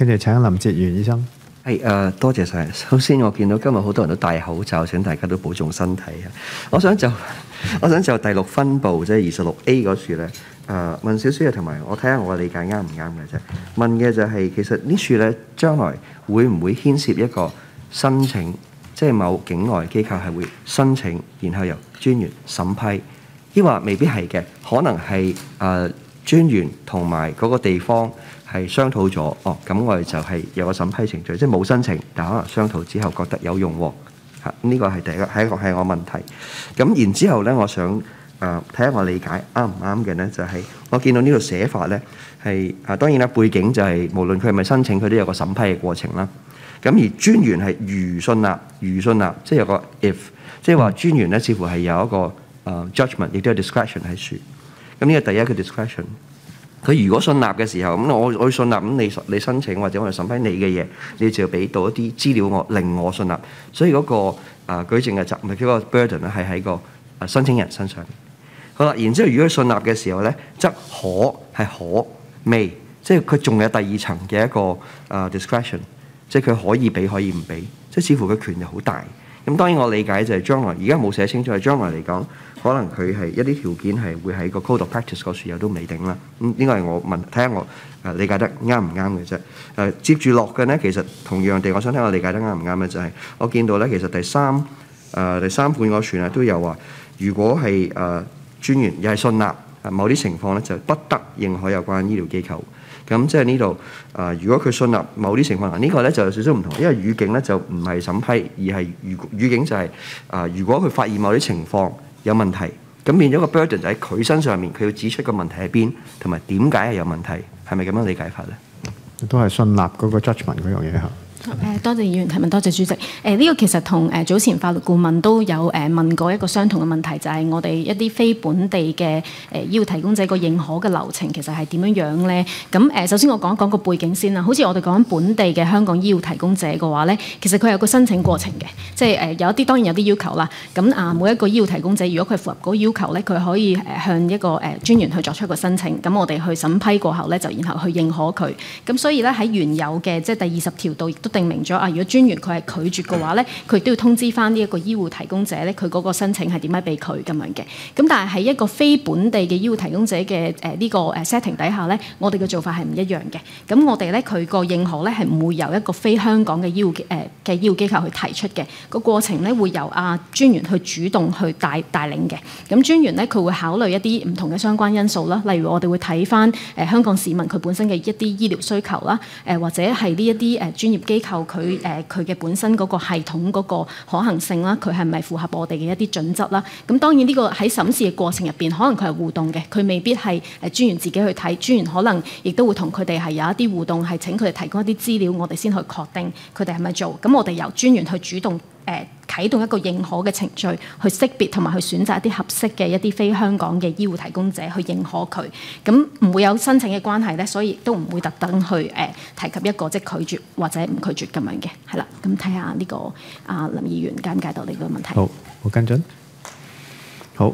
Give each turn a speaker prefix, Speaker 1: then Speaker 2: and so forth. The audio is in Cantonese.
Speaker 1: 跟住請林哲玄醫生。
Speaker 2: 多謝晒。首先我見到今日好多人都戴口罩，請大家都保重身體啊！我想就第6分部即係26A 嗰處咧，問少少嘢，同埋我睇下我嘅理解啱唔啱嘅啫。問嘅就係其實呢處咧將來會唔會牽涉一個申請，即係某境外機構係會申請，然後由專員審批，抑或未必係嘅，可能係專員同埋嗰個地方係商討咗，咁我哋就係有個審批程序，即係冇申請，但可能商討之後覺得有用喎。呢個係第一個，係我問題。咁然之後咧，我想睇下我理解啱唔啱嘅咧，就係我見到呢度寫法咧係當然啦，背景就係無論佢係咪申請，佢都有個審批嘅過程啦。咁而專員係如信納，即係有個 if， 即係話專員咧似乎係有一個judgment， 亦都有 discretion 喺處。咁呢個第一個 discretion。佢如果信納嘅時候，咁我信納，咁你申請或者我哋審批你嘅嘢，你就要俾到一啲資料令我信納。所以嗰個舉證嘅責任，佢個 burden 咧係喺個申請人身上。好啦，然之後如果佢信納嘅時候咧，則可未，即係佢仲有第二層嘅一個discretion， 即係佢可以俾可以唔俾，即係似乎佢權力好大。咁當然我理解就係將來而家冇寫清楚，係將來嚟講。可能佢係一啲條件係會喺個 code of practice 嗰處有都未定啦。咁應該係我問睇下我理解得啱唔啱嘅啫。接住落嘅呢，其實同樣地，我想睇我理解得啱唔啱咧，就係我見到咧，其實第三款嗰處咧都有話，如果係專員又係信納某啲情況咧，就不得認可有關醫療機構。咁即係呢度如果佢信納某啲情況，呢個咧就有少少唔同，因為語境咧就唔係審批，而係語境就係如果佢發現某啲情況有問題，咁變咗個 burden 就喺佢身上面，佢要指出個問題喺邊，同埋點解係有問題，係咪咁樣理解法咧？
Speaker 1: 都係信納嗰個 judgment 嗰樣嘢嚇。
Speaker 3: 多謝議員提問，多謝主席。呢個其實同早前法律顧問都有問過一個相同嘅問題，就係我哋一啲非本地嘅醫療提供者個認可嘅流程其實係點樣樣咧？咁首先我講一講個背景先啦。好似我哋講本地嘅香港醫療提供者嘅話咧，其實佢有個申請過程嘅，即係有一啲當然有啲要求啦。咁每一個醫療提供者，如果佢符合嗰個要求咧，佢可以向一個專員去作出一個申請。咁我哋去審批過後咧，就然後去認可佢。咁所以咧喺原有嘅即係第20條度亦都定明咗如果專員佢係拒絕嘅話咧，佢亦都要通知翻呢一個醫護提供者咧，佢嗰個申請係點解被拒咁樣嘅。咁但係喺一個非本地嘅醫護提供者嘅呢個setting底下咧，我哋嘅做法係唔一樣嘅。咁我哋咧佢個認可咧係唔會由一個非香港嘅醫護機構去提出嘅。個過程咧會由專員去主動去帶領嘅。咁專員咧佢會考慮一啲唔同嘅相關因素啦，例如我哋會睇翻香港市民佢本身嘅一啲醫療需求啦，或者係呢一啲專業機構佢嘅本身嗰個系統嗰個可行性啦，佢係咪符合我哋嘅一啲準則啦？咁當然呢個喺審視嘅過程入邊，可能佢係互動嘅，佢未必係專員自己去睇，專員可能亦都會同佢哋係有一啲互動，係請佢哋提供一啲資料，我哋先去確定佢哋係咪做。咁我哋由專員去主動啟動一個認可嘅程序，去識別同埋去選擇一啲合適嘅一啲非香港嘅醫護提供者去認可佢，咁唔會有申請嘅關係咧，所以亦都唔會特登去提及一個即係拒絕或者唔拒絕咁樣嘅，係啦。咁睇下呢個林議員解唔解答你個問題？
Speaker 1: 好跟進。好。